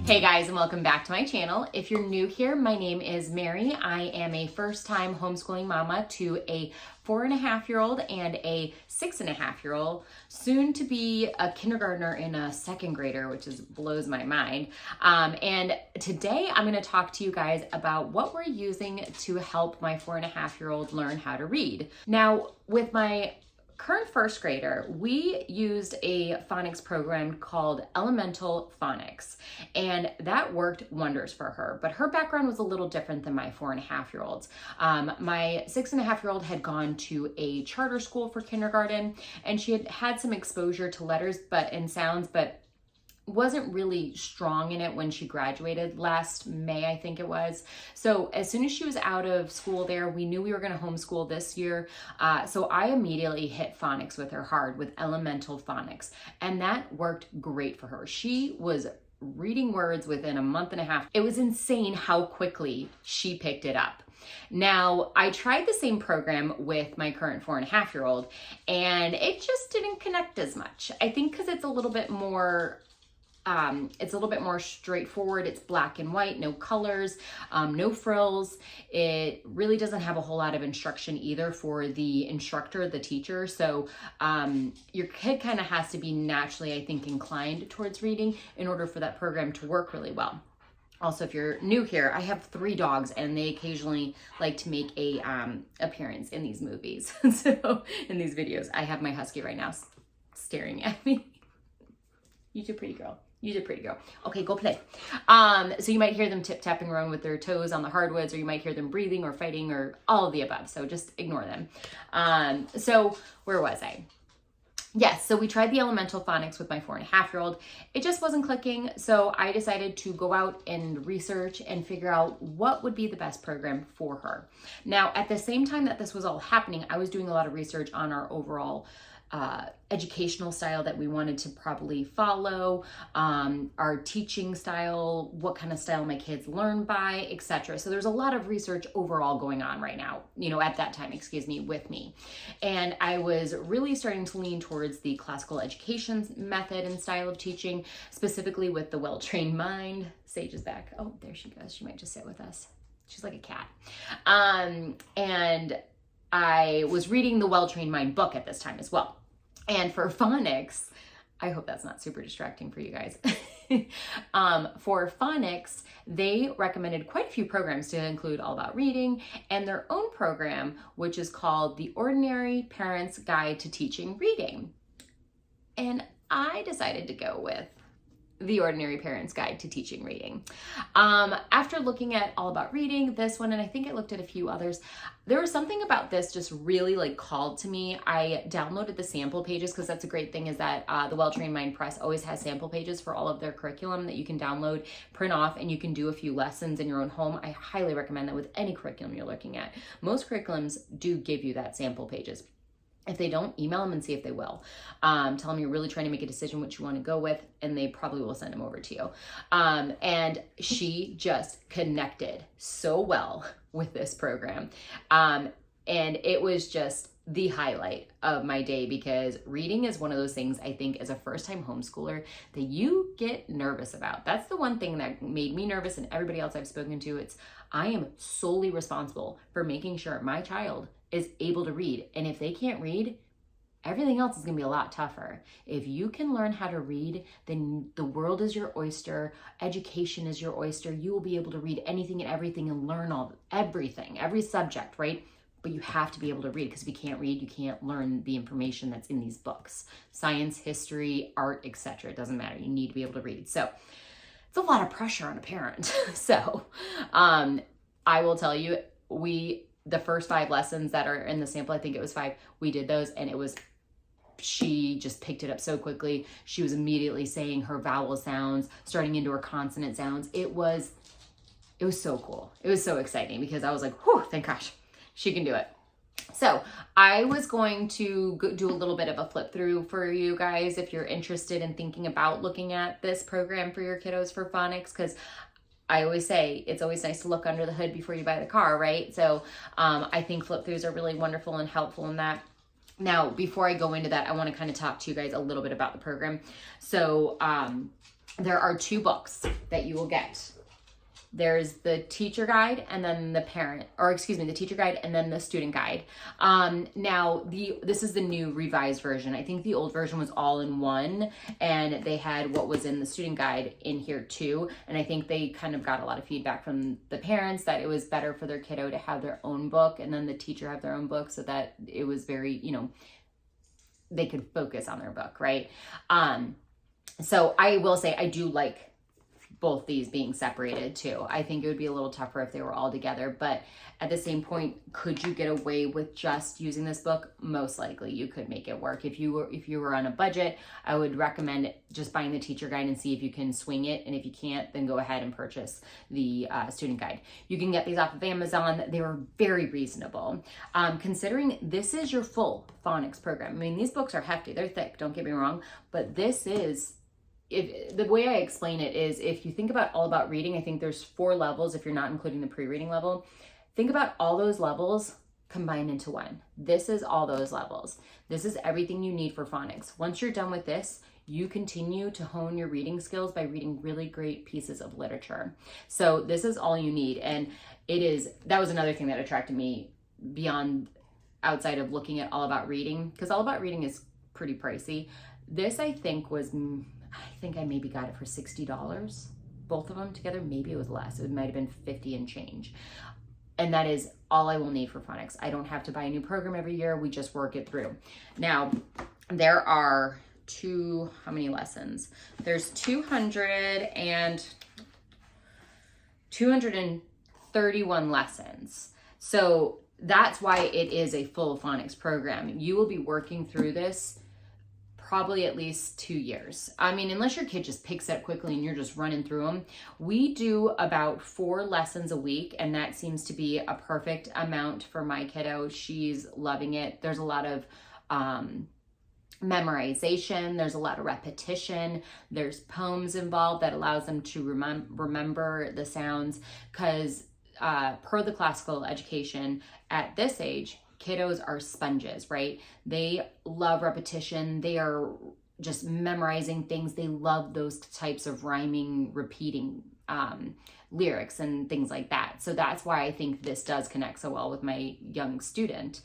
Hey guys, and welcome back to my channel. If you're new here, my name is Mary. I am a first-time homeschooling mama to a 4.5-year-old and a 6.5-year-old, soon to be a kindergartner and a second grader, which blows my mind. And today I'm going to talk to you guys about what we're using to help my 4.5-year-old learn how to read. Now, with my current first grader, we used a phonics program called Elemental Phonics, and that worked wonders for her. But her background was a little different than my 4.5-year-old's. My 6.5-year-old had gone to a charter school for kindergarten, and she had had some exposure to letters and sounds, but wasn't really strong in it when she graduated last May, I think it was. So as soon as she was out of school there, we knew we were going to homeschool this year. So I immediately hit phonics with her hard with Elemental Phonics, and that worked great for her. She was reading words within a month and a half. It was insane how quickly she picked it up. Now, I tried the same program with my current 4.5-year-old, and it just didn't connect as much. I think because it's a little bit more straightforward. It's black and white, no colors, no frills. It really doesn't have a whole lot of instruction either for the instructor, the teacher. So your kid kind of has to be naturally, I think, inclined towards reading in order for that program to work really well. Also, if you're new here, I have 3 dogs, and they occasionally like to make a appearance in these movies. So in these videos, I have my husky right now staring at me. You did pretty, girl. You did pretty, girl. Okay, go play. So you might hear them tip-tapping around with their toes on the hardwoods, or you might hear them breathing or fighting or all of the above. So just ignore them. So where was I? Yes, so we tried the Elemental Phonics with my 4.5-year-old. It just wasn't clicking, so I decided to go out and research and figure out what would be the best program for her. Now, at the same time that this was all happening, I was doing a lot of research on our overall educational style that we wanted to probably follow, our teaching style, what kind of style my kids learn by, etc. So there's a lot of research overall going on right now, at that time, with me. And I was really starting to lean towards the classical education method and style of teaching, specifically with the well-trained mind. Sage is back. Oh, there she goes. She might just sit with us. She's like a cat. And I was reading the Well-Trained Mind book at this time as well. And for phonics, I hope that's not super distracting for you guys. For phonics, they recommended quite a few programs to include All About Reading and their own program, which is called The Ordinary Parent's Guide to Teaching Reading. And I decided to go with The Ordinary Parent's Guide to Teaching Reading. After looking at All About Reading, this one, and I think I looked at a few others, there was something about this just really called to me. I downloaded the sample pages because that's a great thing is that the Well-Trained Mind Press always has sample pages for all of their curriculum that you can download, print off, and you can do a few lessons in your own home. I highly recommend that with any curriculum you're looking at. Most curriculums do give you that sample pages. If they don't, email them and see if they will. Tell them you're really trying to make a decision what you want to go with, and they probably will send them over to you. And she just connected so well with this program. And it was just the highlight of my day because reading is one of those things I think as a first-time homeschooler that you get nervous about. That's the one thing that made me nervous and everybody else I've spoken to. I am solely responsible for making sure my child is able to read. And if they can't read, everything else is going to be a lot tougher. If you can learn how to read, then the world is your oyster. Education is your oyster. You will be able to read anything and everything and learn everything, every subject, right? But you have to be able to read because if you can't read, you can't learn the information that's in these books. Science, history, art, etc. It doesn't matter. You need to be able to read. So it's a lot of pressure on a parent. So I will tell you, the first 5 lessons that are in the sample, I think it was 5, we did those, and she just picked it up so quickly. She was immediately saying her vowel sounds, starting into her consonant sounds. It was so cool. It was so exciting because I was like, whew, thank gosh, she can do it. So I was going to do a little bit of a flip through for you guys if you're interested in thinking about looking at this program for your kiddos for phonics, because I always say it's always nice to look under the hood before you buy the car, right? So I think flip throughs are really wonderful and helpful in that. Now, before I go into that, I want to kind of talk to you guys a little bit about the program. So there are 2 books that you will get. There's the teacher guide and then the the teacher guide and then the student guide. Now this is the new revised version. I think the old version was all in one, and they had what was in the student guide in here too. And I think they kind of got a lot of feedback from the parents that it was better for their kiddo to have their own book and then the teacher have their own book, so that it was very, they could focus on their book, right? So I will say I do like both these being separated too. I think it would be a little tougher if they were all together, but at the same point, could you get away with just using this book? Most likely you could make it work. If you were on a budget, I would recommend just buying the teacher guide and see if you can swing it. And if you can't, then go ahead and purchase the student guide. You can get these off of Amazon. They were very reasonable. Considering this is your full phonics program. I mean, these books are hefty. They're thick, don't get me wrong, but this is, the way I explain it is, if you think about all about reading, I think there's 4 levels if you're not including the pre-reading level. Think about all those levels combined into one. This is all those levels. This is everything you need for phonics. Once you're done with this, you continue to hone your reading skills by reading really great pieces of literature. So this is all you need. And that was another thing that attracted me beyond, outside of looking at all about reading, because all about reading is pretty pricey. This I think I maybe got it for $60. Both of them together, maybe it was less. It might have been 50 and change. And that is all I will need for phonics. I don't have to buy a new program every year. We just work it through. Now, there are how many lessons? There's 231 lessons. So that's why it is a full phonics program. You will be working through this probably at least 2 years. I mean, unless your kid just picks up quickly and you're just running through them. We do about 4 lessons a week, and that seems to be a perfect amount for my kiddo. She's loving it. There's a lot of memorization. There's a lot of repetition. There's poems involved that allows them to remember the sounds, because per the classical education at this age, kiddos are sponges, right? They love repetition. They are just memorizing things. They love those types of rhyming, repeating lyrics and things like that. So that's why I think this does connect so well with my young student,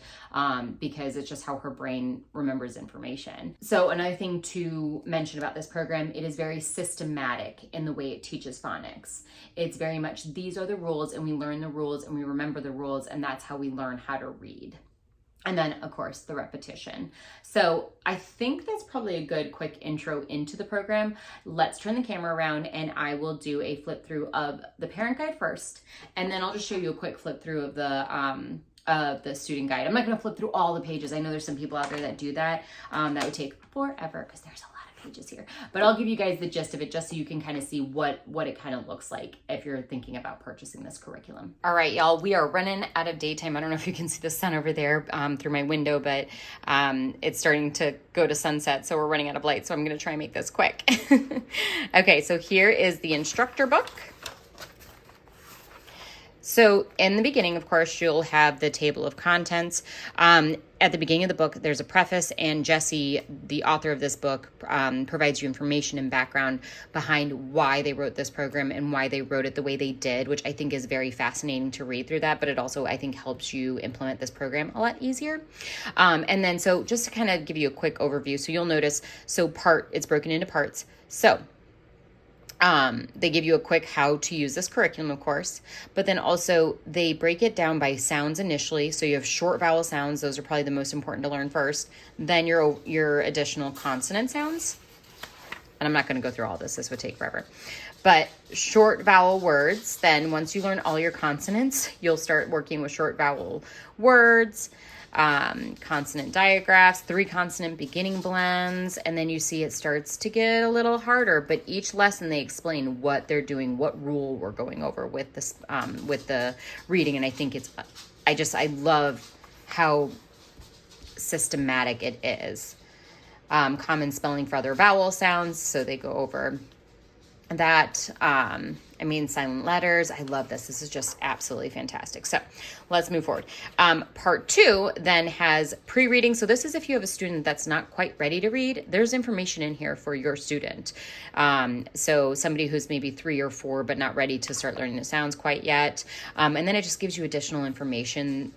because it's just how her brain remembers information. So another thing to mention about this program, it is very systematic in the way it teaches phonics. It's very much, these are the rules, and we learn the rules and we remember the rules, and that's how we learn how to read. And then, of course, the repetition. So I think that's probably a good quick intro into the program. Let's turn the camera around and I will do a flip through of the parent guide first. And then I'll just show you a quick flip through of the student guide. I'm not going to flip through all the pages. I know there's some people out there that do that. That would take forever because there's a lot of pages here. But I'll give you guys the gist of it just so you can kind of see what it kind of looks like if you're thinking about purchasing this curriculum. All right, y'all, we are running out of daytime. I don't know if you can see the sun over there through my window, but it's starting to go to sunset, so we're running out of light. So I'm going to try and make this quick. Okay, so here is the instructor book. So in the beginning, of course, you'll have the table of contents. At the beginning of the book, there's a preface, and Jesse, the author of this book, provides you information and background behind why they wrote this program and why they wrote it the way they did, which I think is very fascinating to read through that, but it also, I think, helps you implement this program a lot easier. And then, so just to kind of give you a quick overview, so you'll notice, it's broken into parts. So they give you a quick how to use this curriculum, of course, but then also they break it down by sounds initially. So you have short vowel sounds. Those are probably the most important to learn first. Then your additional consonant sounds. And I'm not going to go through all this. This would take forever. But short vowel words. Then once you learn all your consonants, you'll start working with short vowel words, consonant digraphs, 3 consonant beginning blends, and then you see it starts to get a little harder. But each lesson they explain what they're doing, what rule we're going over with this, with the reading, and I think I love how systematic it is. Common spelling for other vowel sounds, so they go over that, and I mean, silent letters. I love this. This is just absolutely fantastic. So let's move forward. Part 2 then has pre-reading. So this is if you have a student that's not quite ready to read, there's information in here for your student. So somebody who's maybe 3 or 4, but not ready to start learning the sounds quite yet. And then it just gives you additional information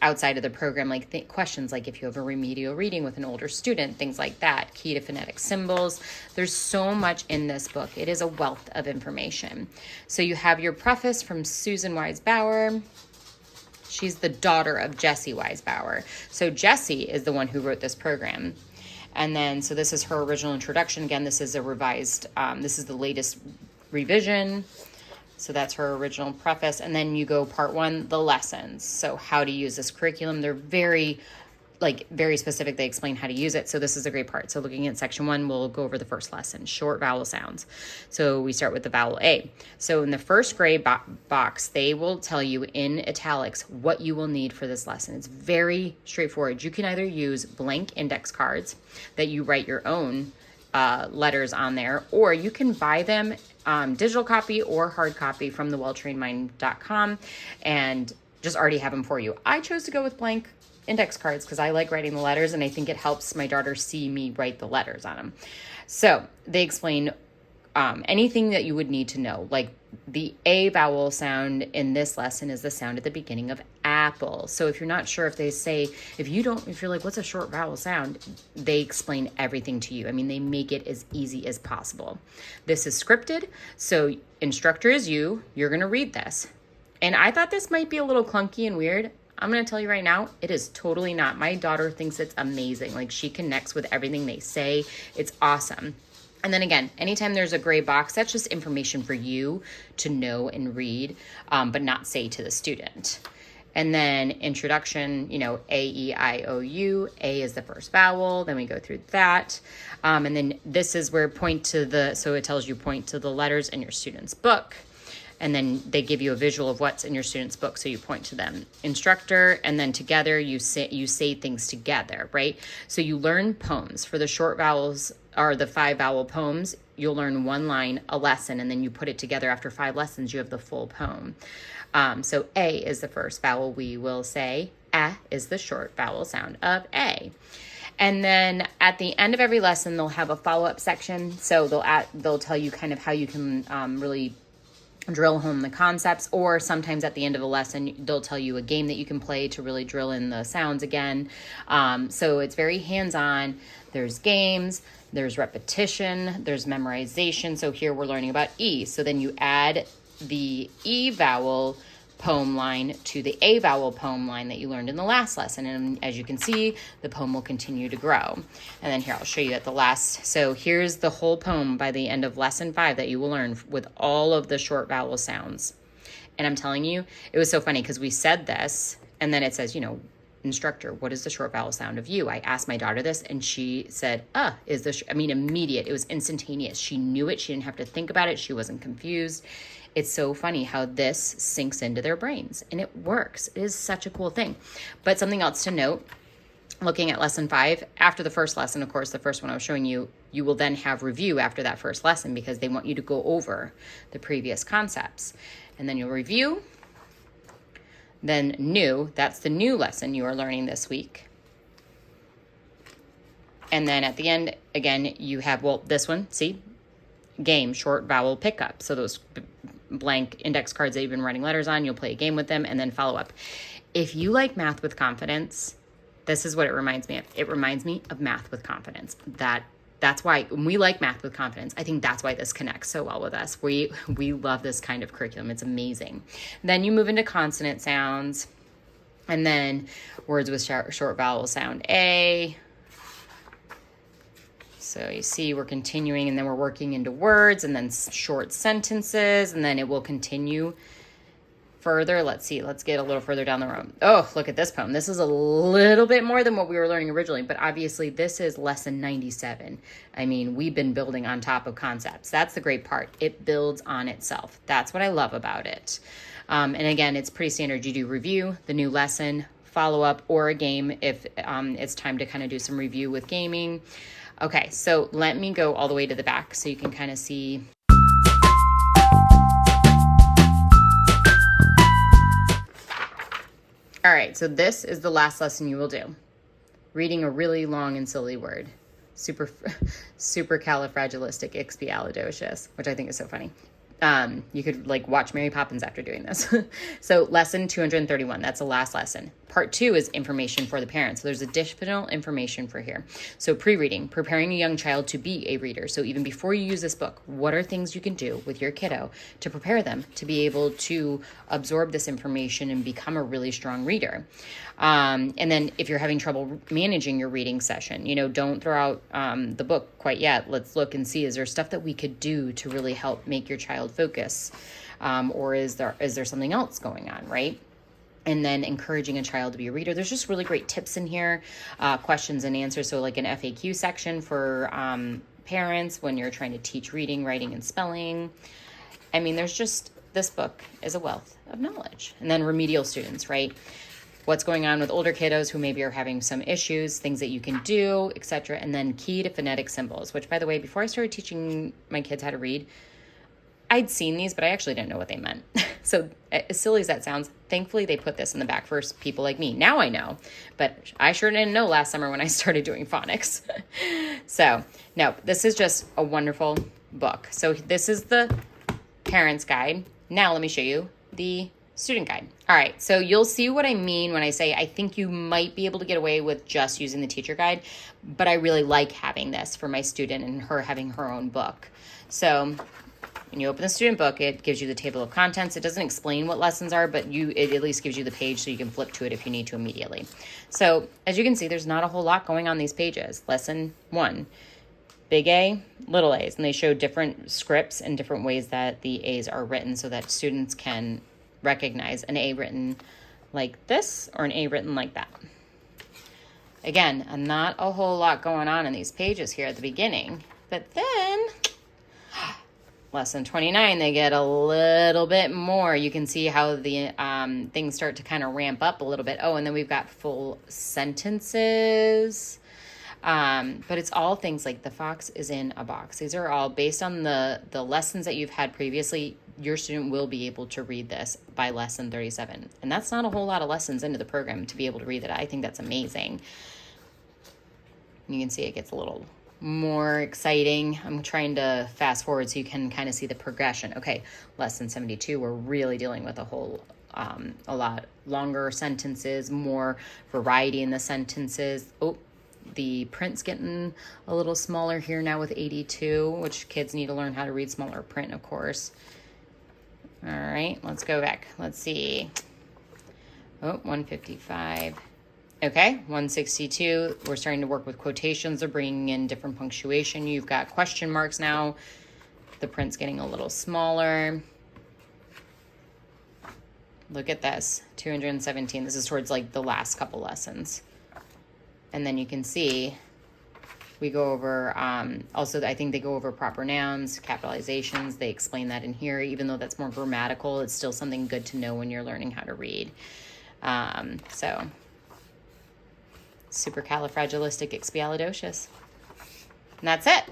outside of the program, like questions like if you have a remedial reading with an older student, things like that, key to phonetic symbols. There's so much in this book. It is a wealth of information. So you have your preface from Susan Wise Bauer. She's the daughter of Jessie Wise Bauer. So Jessie is the one who wrote this program. And then, so this is her original introduction. Again, this is a revised, this is the latest revision. So that's her original preface. And then you go part 1, the lessons. So how to use this curriculum. They're very specific. They explain how to use it. So this is a great part. So looking at section 1, we'll go over the first lesson, short vowel sounds. So we start with the vowel A. So in the first gray box, they will tell you in italics what you will need for this lesson. It's very straightforward. You can either use blank index cards that you write your own letters on there, or you can buy them digital copy or hard copy from thewelltrainedmind.com and just already have them for you. I chose to go with blank index cards because I like writing the letters, and I think it helps my daughter see me write the letters on them. So they explain anything that you would need to know, like the A vowel sound in this lesson is the sound at the beginning of apple. So if you're not sure, if they say, if you're like, what's a short vowel sound? They explain everything to you. I mean, they make it as easy as possible. This is scripted. So instructor is you're going to read this. And I thought this might be a little clunky and weird. I'm going to tell you right now, it is totally not. My daughter thinks it's amazing. Like, she connects with everything they say. It's awesome. And then again, anytime there's a gray box, that's just information for you to know and read, but not say to the student. And then introduction, A, E, I, O, U. A is the first vowel. Then we go through that. And then this is where so it tells you point to the letters in your student's book. And then they give you a visual of what's in your student's book, so you point to them. Instructor, and then together you say things together, right? So you learn poems. For the short vowels, or the 5 vowel poems, you'll learn 1 line a lesson, and then you put it together. After 5 lessons, you have the full poem. So A is the first vowel we will say. A is the short vowel sound of A. And then at the end of every lesson, they'll have a follow-up section. So they'll tell you kind of how you can really drill home the concepts, or sometimes at the end of a lesson, they'll tell you a game that you can play to really drill in the sounds again. So it's very hands-on. There's games, there's repetition, there's memorization. So here we're learning about E. So then you add the E vowel poem line to the A vowel poem line that you learned in the last lesson. And as you can see, the poem will continue to grow. And then here, I'll show you at the last. So here's the whole poem by the end of lesson 5 that you will learn with all of the short vowel sounds. And I'm telling you, it was so funny because we said this, and then it says, instructor, what is the short vowel sound of you? I asked my daughter this, and she said, immediate. It was instantaneous. She knew it. She didn't have to think about it. She wasn't confused. It's so funny how this sinks into their brains, and it works. It is such a cool thing. But something else to note, looking at lesson 5, after the first lesson, of course, the first one I was showing you, you will then have review after that first lesson because they want you to go over the previous concepts. And then you'll review. Then new, that's the new lesson you are learning this week. And then at the end, again, you have, this one, see? Game, short vowel pickup. So those blank index cards that you've been writing letters on, you'll play a game with them and then follow up. If you like math with confidence, this is what it reminds me of. It reminds me of math with confidence. That's why when we like math with confidence, I think that's why this connects so well with us. We love this kind of curriculum. It's amazing. Then you move into consonant sounds, and then words with short vowel sound A. So you see we're continuing, and then we're working into words and then short sentences, and then it will continue further. Let's see. Let's get a little further down the road. Oh, look at this poem. This is a little bit more than what we were learning originally, but obviously this is lesson 97. I mean, we've been building on top of concepts. That's the great part. It builds on itself. That's what I love about it. And again, it's pretty standard. You do review, the new lesson, follow up, or a game if it's time to kind of do some review with gaming. Okay, so let me go all the way to the back so you can kind of see. All right, so this is the last lesson you will do. Reading a really long and silly word. Supercalifragilisticexpialidocious, which I think is so funny. You could like watch Mary Poppins after doing this. So lesson 231, that's the last lesson. Part 2 is information for the parents. So there's additional information for here. So pre-reading, preparing a young child to be a reader. So even before you use this book, what are things you can do with your kiddo to prepare them to be able to absorb this information and become a really strong reader? And then if you're having trouble managing your reading session, don't throw out the book quite yet. Let's look and see, is there stuff that we could do to really help make your child focus? Or is there something else going on, right? And then encouraging a child to be a reader. There's just really great tips in here, questions and answers. So like an FAQ section for parents when you're trying to teach reading, writing, and spelling. I mean, this book is a wealth of knowledge. And then remedial students, right? What's going on with older kiddos who maybe are having some issues, things that you can do, etc. And then key to phonetic symbols, which, by the way, before I started teaching my kids how to read, I'd seen these, but I actually didn't know what they meant. So as silly as that sounds, thankfully they put this in the back for people like me. Now I know, but I sure didn't know last summer when I started doing phonics. So no, this is just a wonderful book. So this is the parent's guide. Now let me show you the student guide. All right, so you'll see what I mean when I say I think you might be able to get away with just using the teacher guide, but I really like having this for my student and her having her own book. So when you open the student book, it gives you the table of contents. It doesn't explain what lessons are, but it at least gives you the page so you can flip to it if you need to immediately. So as you can see, there's not a whole lot going on these pages. Lesson 1, big A, little a's, and they show different scripts and different ways that the A's are written so that students can recognize an A written like this or an A written like that. Again, not a whole lot going on in these pages here at the beginning, but then lesson 29, they get a little bit more. You can see how the things start to kind of ramp up a little bit. Oh, and then we've got full sentences. But it's all things like the fox is in a box. These are all based on the lessons that you've had previously. Your student will be able to read this by lesson 37. And that's not a whole lot of lessons into the program to be able to read it. I think that's amazing. You can see it gets a little more exciting. I'm trying to fast forward so you can kind of see the progression. Okay, lesson 72, we're really dealing with a lot longer sentences, more variety in the sentences. Oh, the print's getting a little smaller here now with 82, which kids need to learn how to read smaller print, of course. All right, let's go back. Let's see. Oh, 155. Okay, 162, we're starting to work with quotations. They're bringing in different punctuation. You've got question marks now. The print's getting a little smaller. Look at this, 217. This is towards like the last couple lessons. And then you can see we go over, also I think they go over proper nouns, capitalizations. They explain that in here. Even though that's more grammatical, it's still something good to know when you're learning how to read. So supercalifragilisticexpialidocious. And that's it.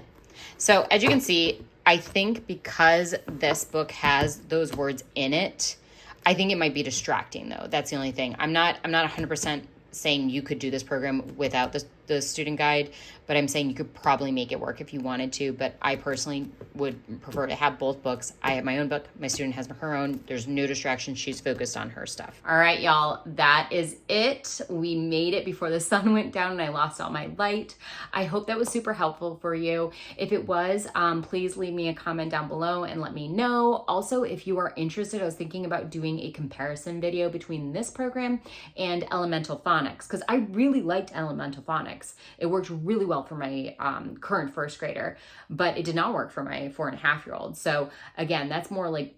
So as you can see, I think because this book has those words in it, I think it might be distracting though. That's the only thing. I'm not 100% saying you could do this program without the student guide, but I'm saying you could probably make it work if you wanted to. But I personally would prefer to have both books. I have my own book. My student has her own. There's no distraction. She's focused on her stuff. All right, y'all, that is it. We made it before the sun went down and I lost all my light. I hope that was super helpful for you. If it was, please leave me a comment down below and let me know. Also, if you are interested, I was thinking about doing a comparison video between this program and Elemental Phonics because I really liked Elemental Phonics. It worked really well for my current first grader, but it did not work for my 4.5-year-old. So again, that's more like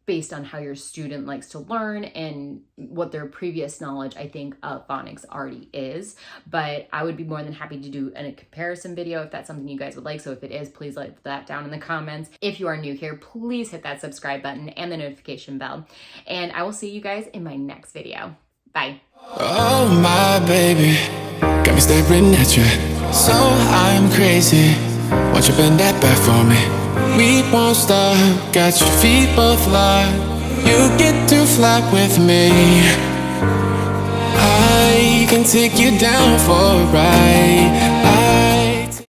based on how your student likes to learn and what their previous knowledge, I think, of phonics already is. But I would be more than happy to do a comparison video if that's something you guys would like. So if it is, please let that down in the comments. If you are new here, please hit that subscribe button and the notification bell. And I will see you guys in my next video. Bye. Oh my baby, got me staring at you. So I'm crazy. Won't you bend that back for me? We won't stop. Got your feet both locked. You get to fly with me. can take you down for a ride.